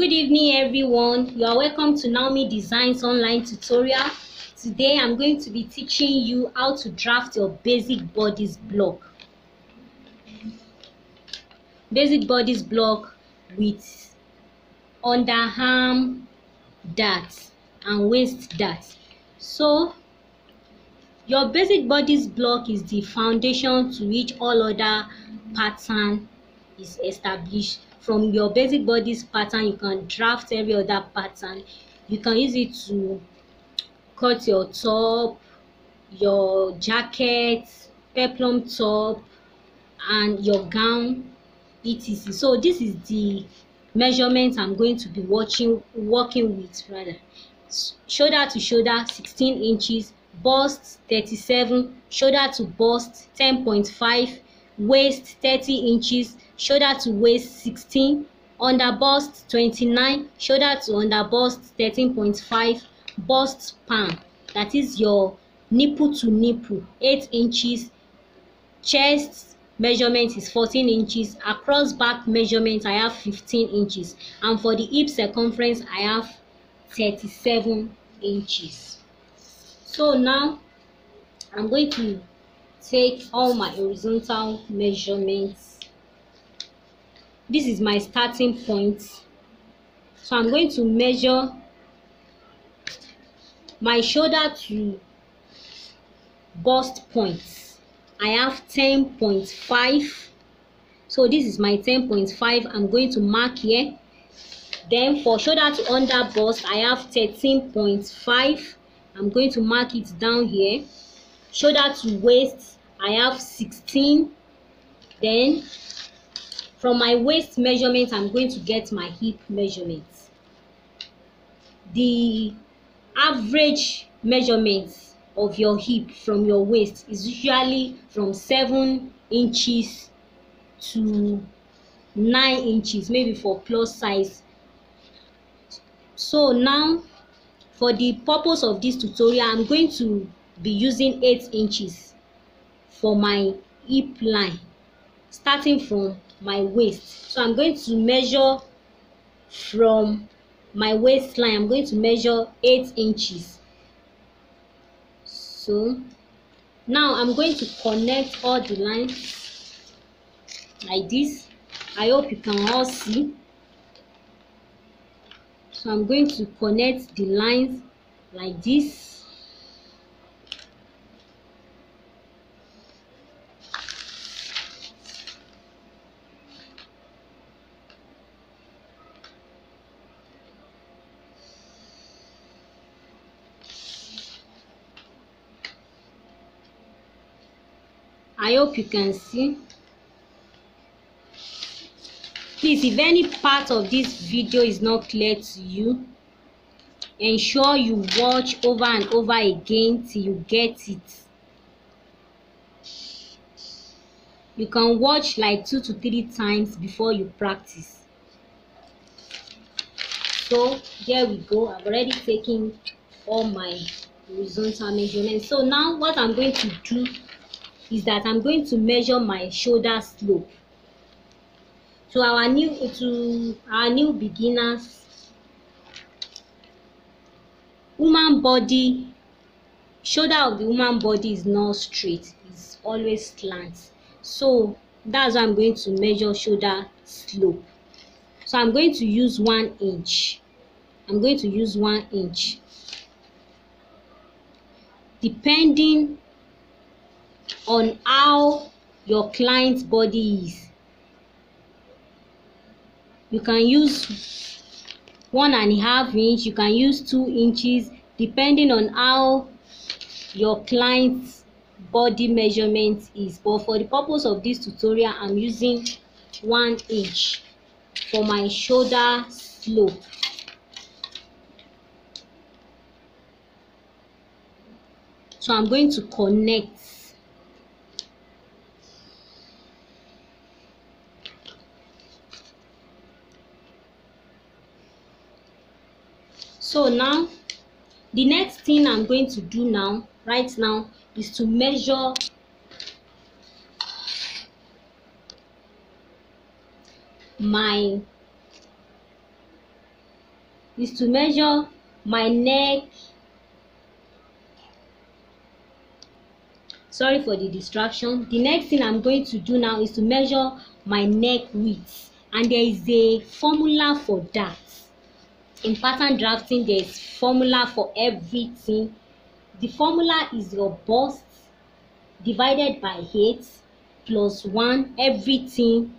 Good evening, everyone. You are welcome to Naomi Designs online tutorial. Today I'm going to be teaching you how to draft your basic bodice block. Basic bodice block with underarm dart and waist dart. So your basic bodice block is the foundation to which all other pattern is established. From your basic bodice pattern, you can draft every other pattern. You can use it to cut your top, your jacket, peplum top, and your gown, etc. So this is the measurement I'm going to be working with. Rather, shoulder to shoulder 16 inches, bust 37, shoulder to bust 10.5, waist 30 inches, shoulder to waist 16, under bust 29, shoulder to under bust 13.5, bust palm, that is your nipple to nipple 8 inches, chest measurement is 14 inches, across back measurement I have 15 inches, and for the hip circumference I have 37 inches. So now I'm going to take all my horizontal measurements. This is my starting point. So I'm going to measure my shoulder to bust points. I have 10.5. So this is my 10.5. I'm going to mark here. Then for shoulder to under bust, I have 13.5. I'm going to mark it down here. Shoulder to waist, I have 16. Then from my waist measurement, I'm going to get my hip measurement. The average measurement of your hip from your waist is usually from 7 inches to 9 inches, maybe for plus size. So now for the purpose of this tutorial, I'm going to be using 8 inches for my hip line, starting from my waist. So I'm going to measure from my waistline. I'm going to measure 8 inches. So now I'm going to connect all the lines like this. I hope you can all see. So I'm going to connect the lines like this. I hope you can see. Please, if any part of this video is not clear to you, ensure you watch over and over again till you get it. You can watch like 2 to 3 times before you practice. So here we go. I've already taken all my horizontal measurements. So now what I'm going to do is that I'm going to measure my shoulder slope. So our new beginners, woman body, shoulder of the woman body is not straight, it's always slant. So that's why I'm going to measure shoulder slope. So I'm going to use 1 inch. I'm going to use 1 inch. Depending on how your client's body is, you can use 1.5 inch, you can use 2 inches, depending on how your client's body measurement is. But for the purpose of this tutorial, I'm using 1 inch for my shoulder slope. So I'm going to connect. So now the next thing I'm going to do right now is to measure my is to measure my neck. Sorry for the distraction. The next thing I'm going to do now is to measure my neck width, and there is a formula for that. In pattern drafting, there is formula for everything. The formula is your bust divided by 8 plus 1, everything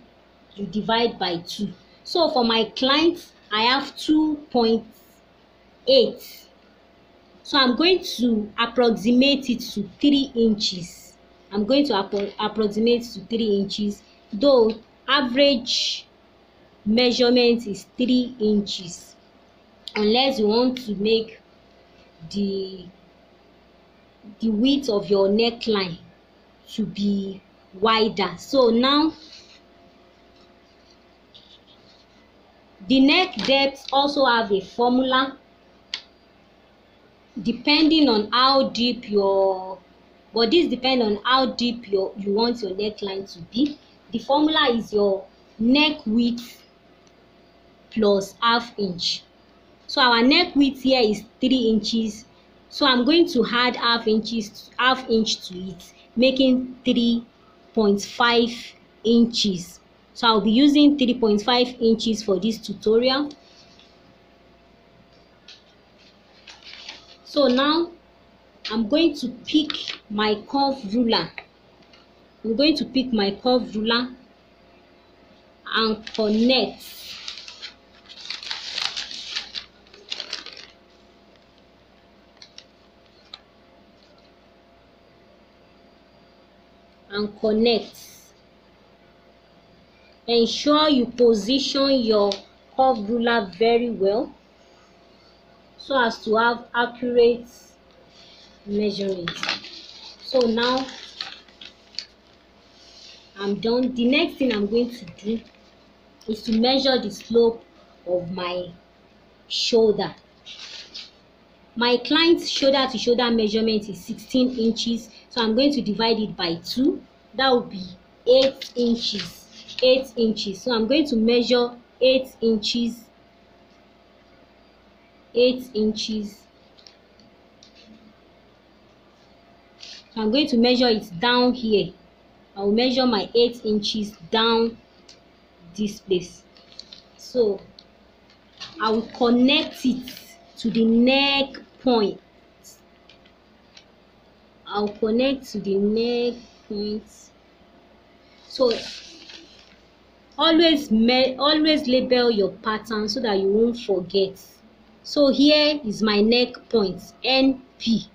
you divide by 2. So for my client, I have 2.8. So I'm going to approximate it to 3 inches. I'm going to approximate to 3 inches, though average measurement is 3 inches, unless you want to make the width of your neckline to be wider. So now the neck depth also have a formula depending on how deep but this depends on how deep you want your neckline to be. The formula is your neck width plus half inch. So our neck width here is 3 inches. So I'm going to add half inch to it, making 3.5 inches. So I'll be using 3.5 inches for this tutorial. So now I'm going to pick my curve ruler. I'm going to pick my curve ruler and connect. Ensure you position your curve ruler very well so as to have accurate measurement. So now I'm done. The next thing I'm going to do is to measure the slope of my shoulder. My client's shoulder to shoulder measurement is 16 inches, so I'm going to divide it by 2. That will be 8 inches. 8 inches. So I'm going to measure 8 inches. 8 inches. So I'm going to measure it down here. I will measure my 8 inches down this place. So I will connect it to the neck point. I'll connect to the neck point. So always label your pattern so that you won't forget. So here is my neck point, NP,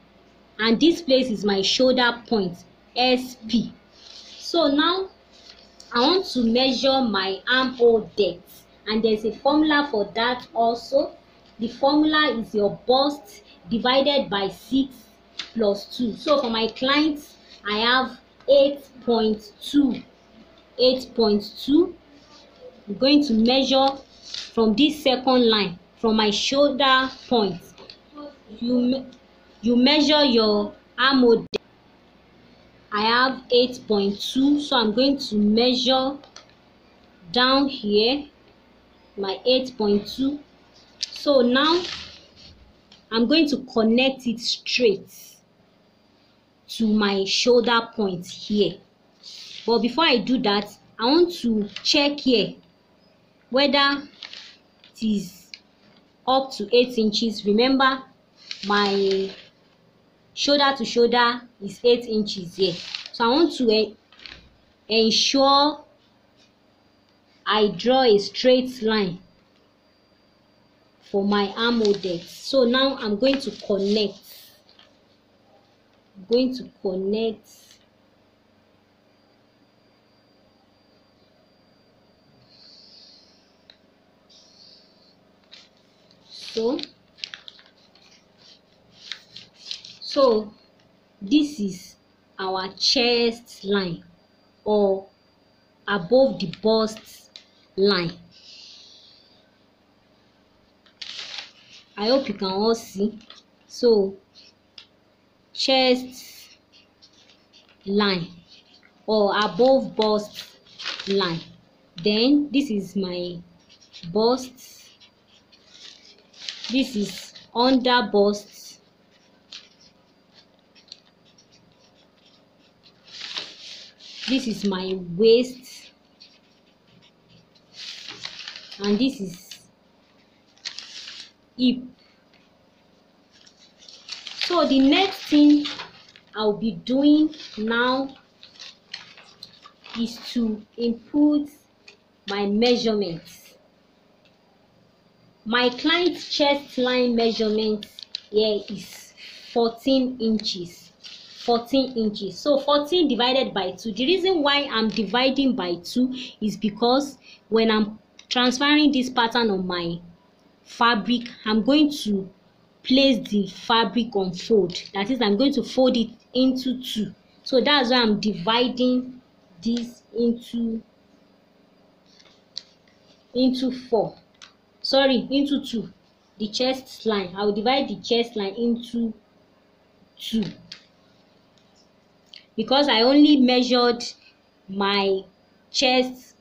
and this place is my shoulder point, SP. So now I want to measure my armhole depth, and there's a formula for that also. The formula is your bust divided by 6 plus 2. So for my clients, I have 8.2. 8.2. I'm going to measure from this second line, from my shoulder point. You measure your armhole depth. I have 8.2, so I'm going to measure down here my 8.2. So now I'm going to connect it straight to my shoulder point here. But before I do that, I want to check here whether it is up to 8 inches. Remember, my shoulder to shoulder is 8 inches here. So I want to ensure I draw a straight line for my armhole depth. So now I'm going to connect. I'm going to connect. So this is our chest line, or above the bust line. I hope you can all see. So chest line or above bust line. Then this is my bust. This is under bust. This is my waist, and this is hip. So the next thing I'll be doing now is to input my measurements. My client's chest line measurement here is 14 inches. 14 inches. So 14 divided by 2. The reason why I'm dividing by 2 is because when I'm transferring this pattern on my fabric, I'm going to place the fabric on fold. That is, I'm going to fold it into 2. So that's why I'm dividing this into 4. Sorry, into 2. The chest line, I will divide the chest line into 2 because I only measured my chest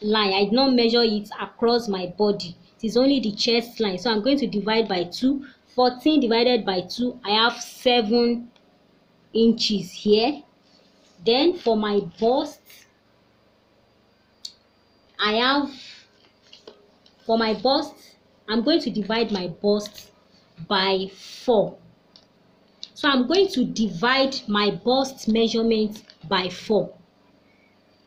line. I did not measure it across my body. It is only the chest line. So I'm going to divide by 2. 14 divided by 2, I have 7 inches here. Then for my bust, I'm going to divide my bust by 4. So I'm going to divide my bust measurement by 4.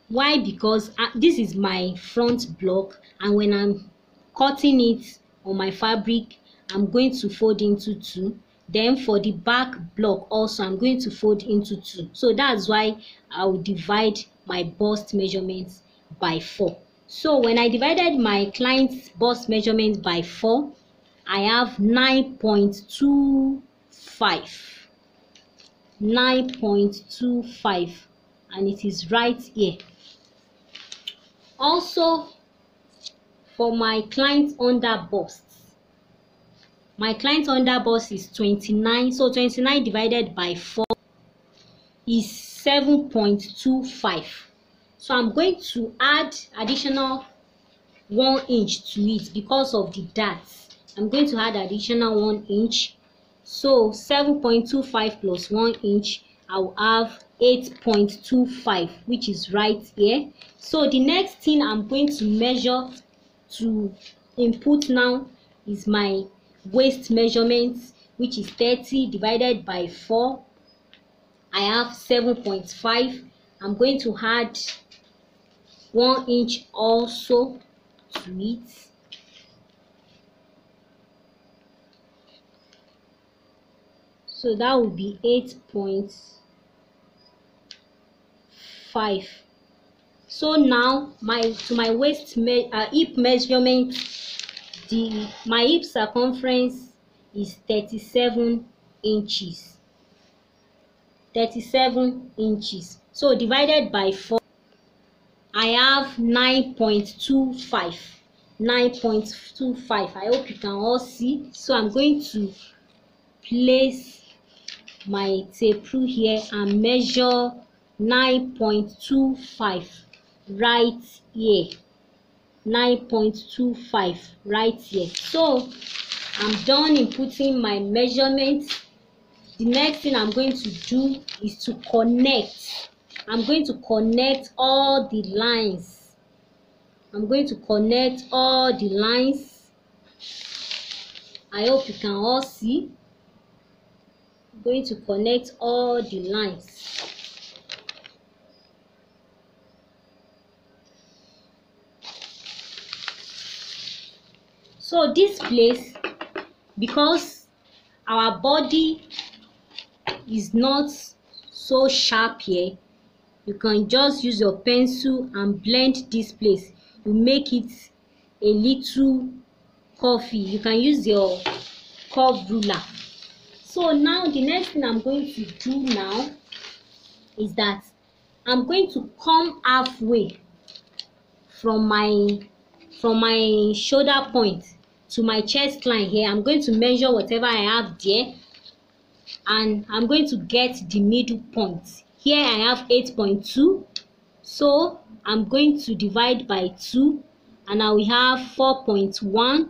Why? Because this is my front block, and when I'm cutting it on my fabric, I'm going to fold into 2. Then for the back block also, I'm going to fold into 2. So that's why I will divide my bust measurements by 4. So when I divided my client's bust measurement by 4, I have 9.25. 9.25, and it is right here. Also, for my client's under bust, my client's under bust is 29. So 29 divided by 4 is 7.25. So I'm going to add additional 1 inch to it because of the darts. I'm going to add additional 1 inch. So 7.25 plus 1 inch, I will have 8.25, which is right here. So the next thing I'm going to measure to input now is my waist measurement, which is 30 divided by 4. I have 7.5. I'm going to add 1 inch also to it. So that will be 8.5. So now to my waist hip measurement, my hip circumference is 37 inches. 37 inches. So divided by 4, I have 9.25. 9.25. I hope you can all see. So I'm going to place my tape rule here and measure 9.25 right here. 9.25 right here. So I'm done inputting my measurements. The next thing I'm going to do is to connect. I'm going to connect all the lines. I'm going to connect all the lines. I hope you can all see. I'm going to connect all the lines. So this place, because our body is not so sharp here, you can just use your pencil and blend this place. You make it a little curvy. You can use your curve ruler. So now the next thing I'm going to do now is that I'm going to come halfway from my shoulder point to my chest line here. I'm going to measure whatever I have there, and I'm going to get the middle point. Here I have 8.2, so I'm going to divide by 2, and I will have 4.1,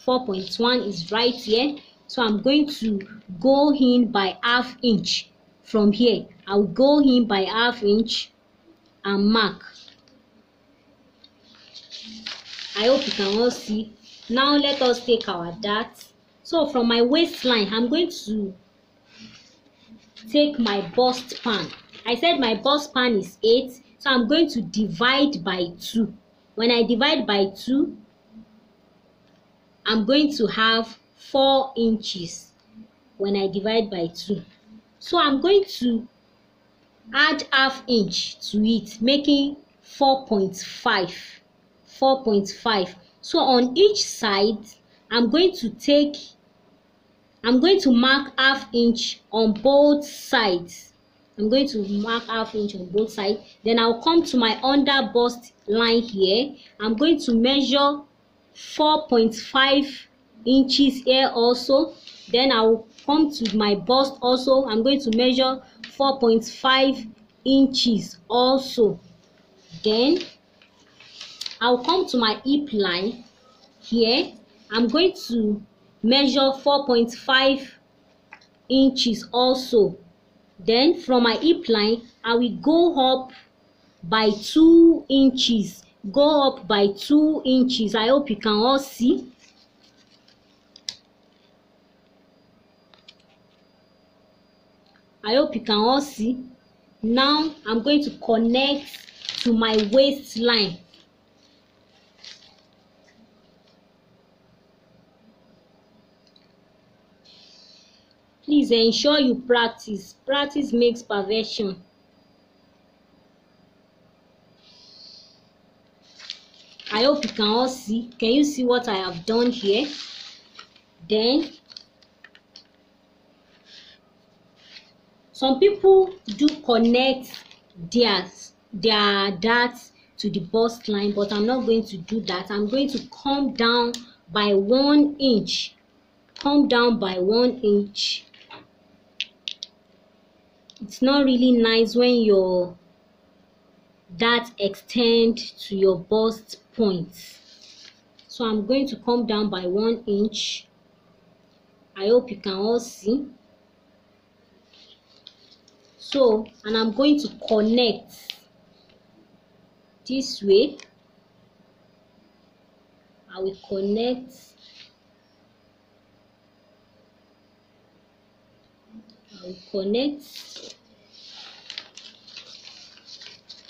4.1 is right here. So I'm going to go in by ½ inch from here. I'll go in by ½ inch and mark. I hope you can all see. Now let us take our dart. So from my waistline, I'm going to take my bust pan. I said my bust pan is 8, so I'm going to divide by 2. When I divide by 2, I'm going to have 4 inches when I divide by 2. So I'm going to add ½ inch to it, making 4.5. 4.5. So on each side, I'm going to mark ½ inch on both sides. I'm going to mark ½ inch on both sides. Then I'll come to my under bust line here. I'm going to measure 4.5 inches here also. Then I'll come to my bust also. I'm going to measure 4.5 inches also. Then I'll come to my hip line here. I'm going to measure 4.5 inches also. Then from my hip line, I will go up by 2 inches. Go up by 2 inches. I hope you can all see. I hope you can all see. Now I'm going to connect to my waistline. Please ensure you practice. Practice makes perfection. I hope you can all see. Can you see what I have done here? Then some people do connect their darts to the bust line, but I'm not going to do that. I'm going to come down by 1 inch. Come down by 1 inch. It's not really nice when your dart extend to your bust point. So I'm going to come down by 1 inch. I hope you can all see. So, and I'm going to connect this way. I will connect. I will connect.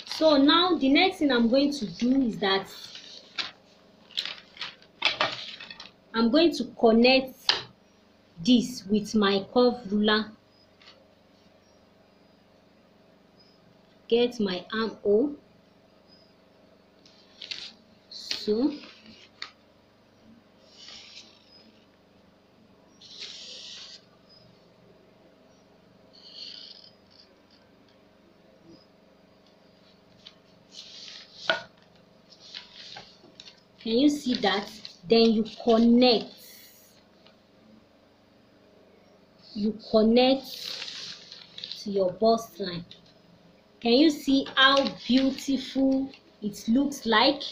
So now the next thing I'm going to do is that I'm going to connect this with my curve ruler. Get my armhole. So can you see that? Then you connect. You connect to your bust line. Can you see how beautiful it looks like?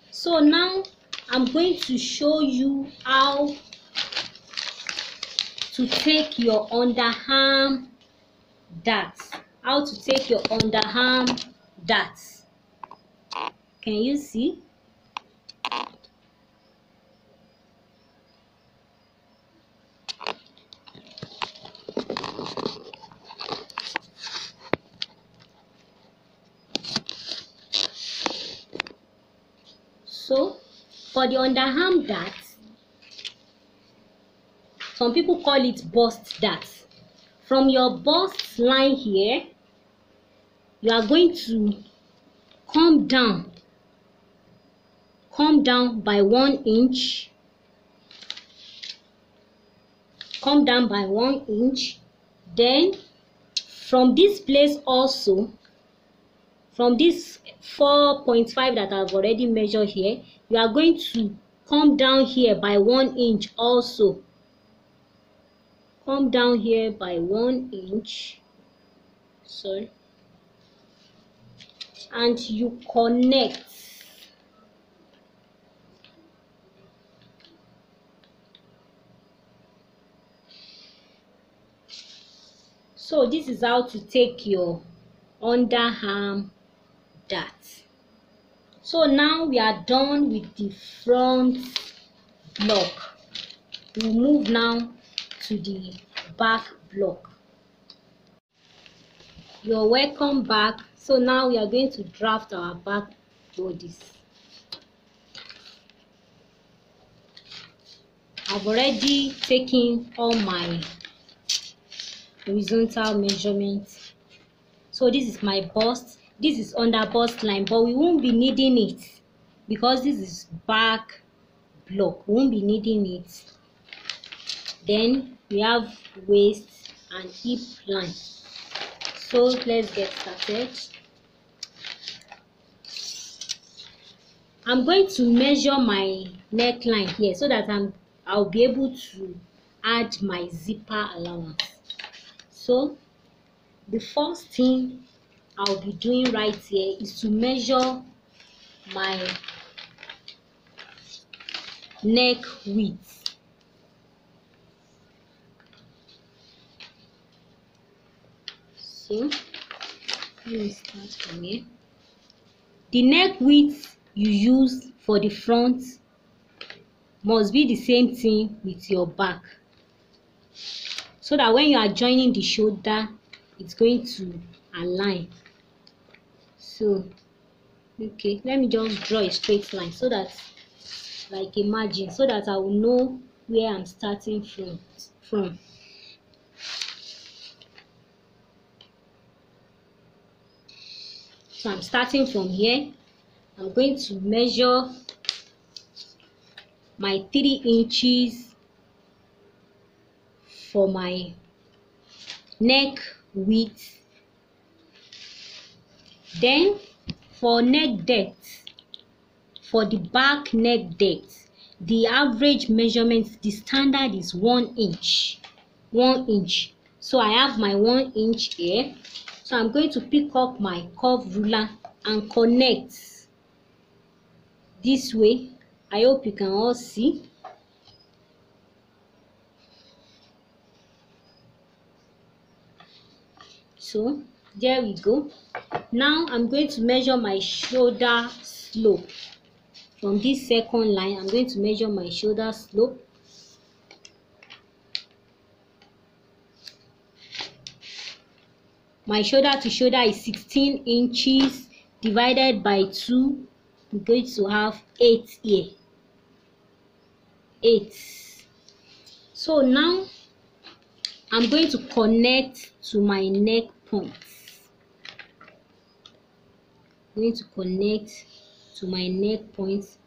So now I'm going to show you how to take your underarm darts. How to take your underarm darts. Can you see? So for the underarm dart, some people call it bust dart. From your bust line here, you are going to come down by 1 inch. Come down by 1 inch. Then from this place also, from this 4.5 that I've already measured here, you are going to come down here by 1 inch also. Come down here by 1 inch. Sorry. And you connect. So this is how to take your underarm dart. So now we are done with the front block. We'll move now to the back block. You're welcome back. So now we are going to draft our back bodice. I've already taken all my horizontal measurements. So this is my bust. This is under bust line, but we won't be needing it because this is back block. We won't be needing it. Then we have waist and hip line. So let's get started. I'm going to measure my neckline here so that I'll be able to add my zipper allowance. So the first thing I'll be doing right here is to measure my neck width. So let me start from here. The neck width you use for the front must be the same thing with your back, so that when you are joining the shoulder, it's going to align. So okay, let me just draw a straight line so that, like a margin, so that I will know where I'm starting from. So I'm starting from here. I'm going to measure my 3 inches for my neck width. Then for neck depth, for the back neck depth, the average measurement, the standard is 1 inch. 1 inch. So I have my 1 inch here. So I'm going to pick up my curve ruler and connect this way. I hope you can all see. So there we go. Now I'm going to measure my shoulder slope. From this second line, I'm going to measure my shoulder slope. My shoulder to shoulder is 16 inches divided by 2. I'm going to have 8 here. 8. So now I'm going to connect to my neck points. I'm going to connect to my neck points.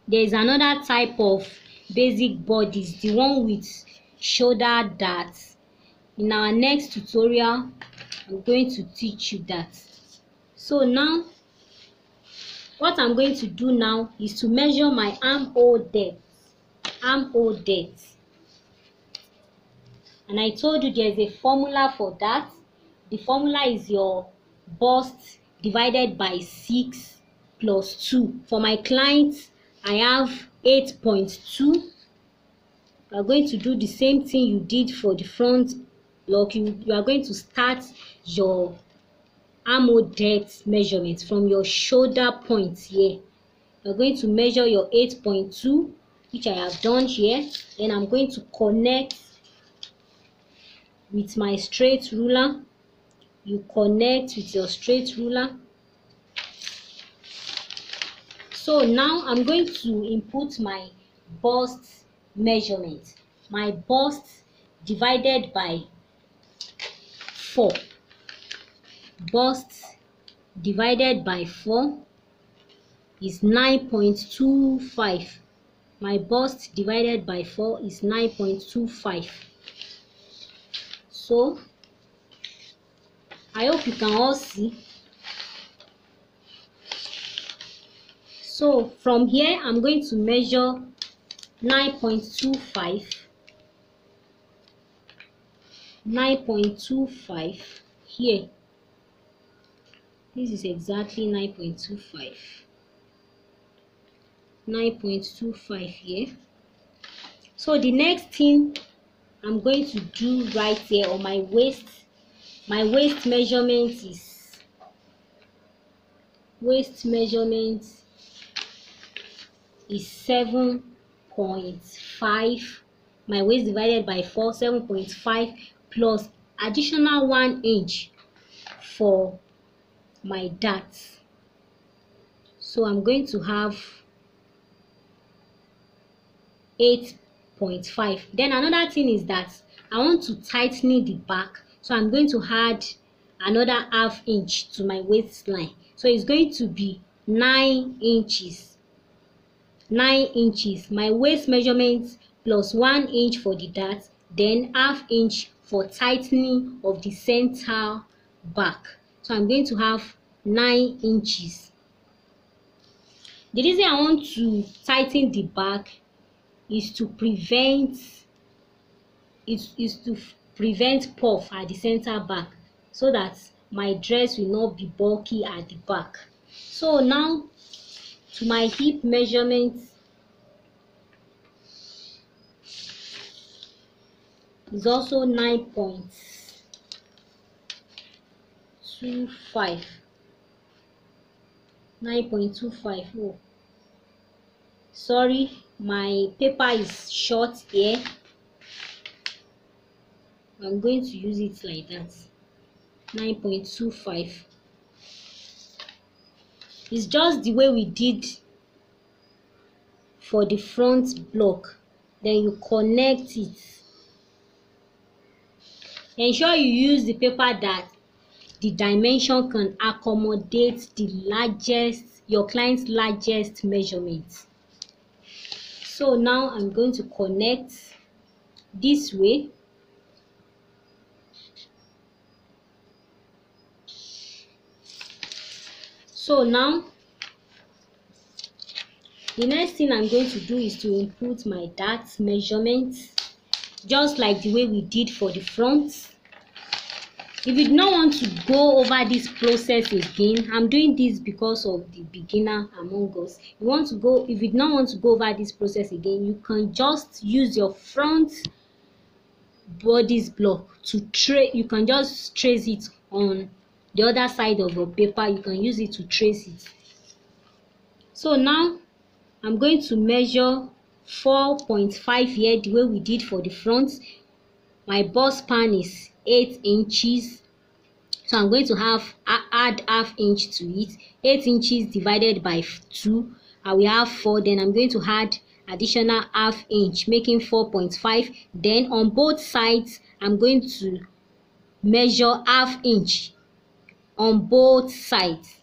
There is another type of basic bodice, the one with shoulder darts. In our next tutorial, I'm going to teach you that. So now, what I'm going to do now is to measure my armhole depth. Armhole depth. And I told you there's a formula for that. The formula is your bust divided by 6 plus 2. For my clients, I have 8.2. You are going to do the same thing you did for the front block. You are going to start your armhole depth measurement from your shoulder point here. You are going to measure your 8.2, which I have done here. Then I'm going to connect with my straight ruler. You connect with your straight ruler. So now I'm going to input my bust measurement. My bust divided by 4. Bust divided by 4 is 9.25. My bust divided by 4 is 9.25. So I hope you can all see. So from here, I'm going to measure 9.25. 9.25 here. This is exactly 9.25. 9.25 here. So the next thing I'm going to do right here on my waist my waist measurement is 7.5. My waist divided by 4, 7.5, plus additional 1 inch for my darts. So I'm going to have 8.5. Then another thing is that I want to tighten the back, so I'm going to add another ½ inch to my waistline. So it's going to be 9 inches. 9 inches. My waist measurement plus 1 inch for the dart, then ½ inch for tightening of the center back. So I'm going to have 9 inches. The reason I want to tighten the back is to prevent puff at the center back, so that my dress will not be bulky at the back. So now to my hip measurement is also 9.25. 9.25. Oh, sorry, my paper is short here. I'm going to use it like that. 9.25. It's just the way we did for the front block. Then you connect it. Ensure you use the paper that the dimension can accommodate your client's largest measurement. So now I'm going to connect this way. So now the next thing I'm going to do is to input my dart measurements, just like the way we did for the front. If you do not want to go over this process again, I'm doing this because of the beginner among us. If you do not want to go over this process again, you can just use your front bodice block to trace. You can just trace it on the other side of your paper. You can use it to trace it. So now I'm going to measure 4.5 here, the way we did for the front. My bust span is 8 inches, so I'm going to add ½ inch to it. 8 inches divided by 2, I will have 4. Then I'm going to add additional ½ inch, making 4.5. Then on both sides I'm going to measure ½ inch on both sides.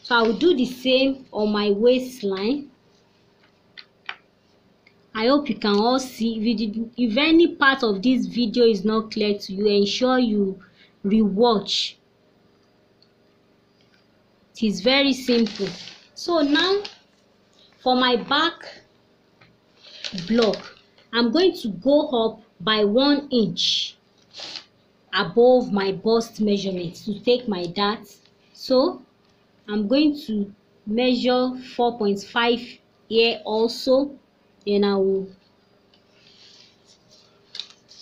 So I will do the same on my waistline. I hope you can all see. If any part of this video is not clear to you, ensure you rewatch. It is very simple. So now for my back block, I'm going to go up by 1 inch above my bust measurement to take my dart. So I'm going to measure 4.5 here also. Then I will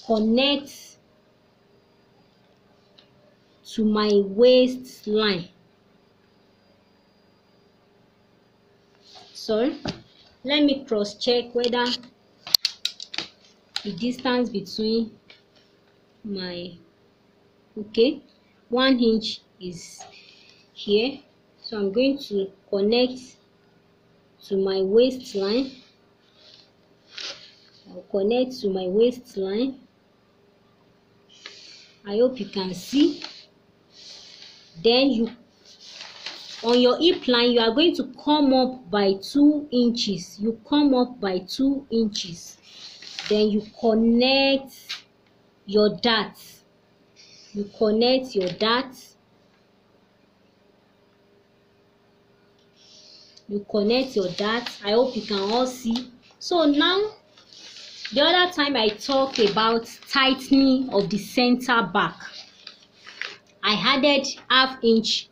connect to my waistline. Sorry, let me cross check whether the distance between my 1 inch is here. So I'm going to connect to my waistline. I'll connect to my waistline. I hope you can see. Then on your hip line, you are going to come up by 2 inches. You come up by 2 inches. Then you connect your darts. You connect your darts. You connect your darts. I hope you can all see. So now, the other time I talked about tightening of the center back, I added ½ inch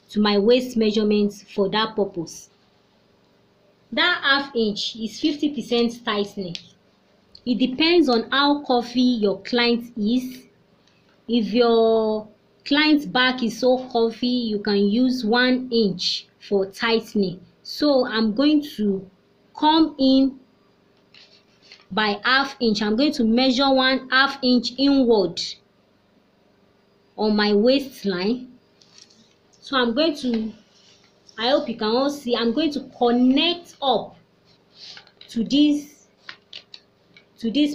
to my waist measurements for that purpose. That ½ inch is 50% tightening. It depends on how curvy your client is. If your client's back is so curvy, you can use 1 inch for tightening. So I'm going to come in by ½ inch. I'm going to measure 1/2 inch inward on my waistline. So I'm going to, I hope you can all see, I'm going to connect up to this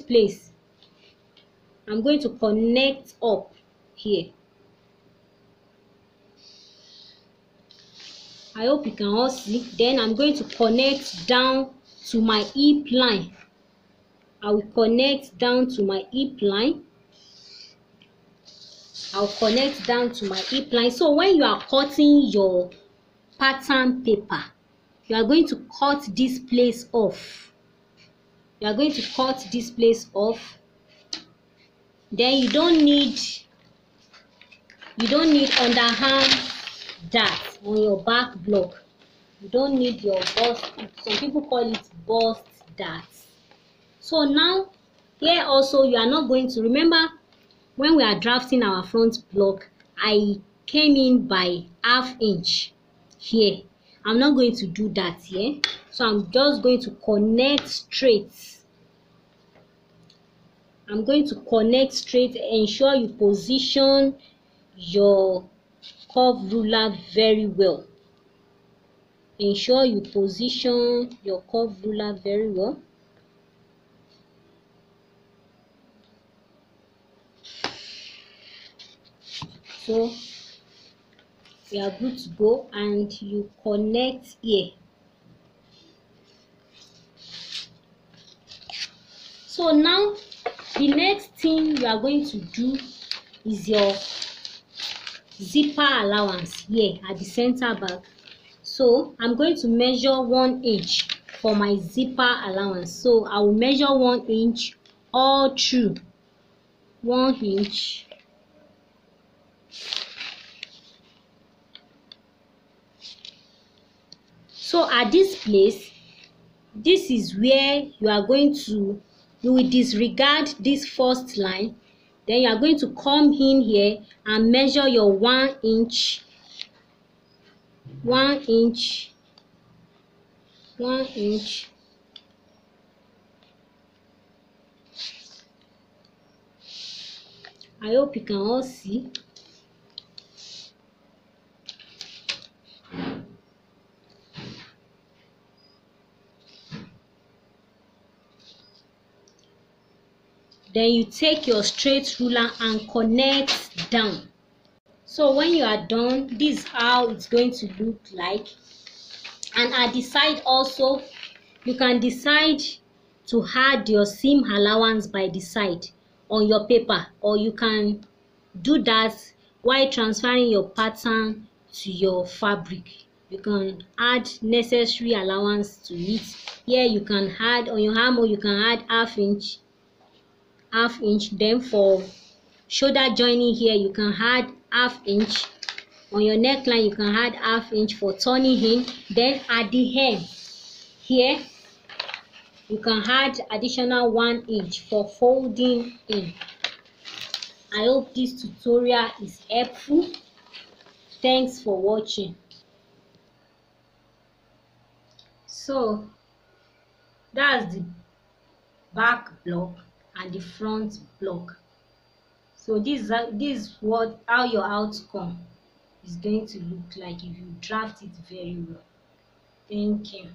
place. I'm going to connect up here. I hope you can all see. Then I'm going to connect down to my hip line. I will connect down to my hip line. I'll connect down to my hip line. So when you are cutting your pattern paper, you are going to cut this place off. You are going to cut this place off. Then you don't need underarm dart on your back block. You don't need your bust. Some people call it bust dart. So now here also you are not going to remember when we are drafting our front block, I came in by ½ inch here. I'm not going to do that here. So I'm just going to connect straight. I'm going to connect straight. Ensure you position your curve ruler very well. Ensure you position your curve ruler very well. So we are good to go, and you connect here. So now the next thing you are going to do is your zipper allowance here at the center back. So I'm going to measure 1 inch for my zipper allowance. So I will measure 1 inch all through. 1 inch. So at this place, this is where you are going to, you will disregard this first line. Then you are going to come in here and measure your 1 inch. 1 inch. 1 inch. I hope you can all see. Then you take your straight ruler and connect down. So when you are done, this is how it's going to look like. And at the side also, you can decide to add your seam allowance by the side on your paper, or you can do that while transferring your pattern to your fabric. You can add necessary allowance to it. Here you can add on your armhole, you can add ½ inch. Then for shoulder joining here, you can add ½ inch. On your neckline, you can add ½ inch for turning in. Then at the hem here, you can add additional 1 inch for folding in. I hope this tutorial is helpful. Thanks for watching. So that's the back block and the front block. So this is how your outcome is going to look like if you draft it very well. Thank you.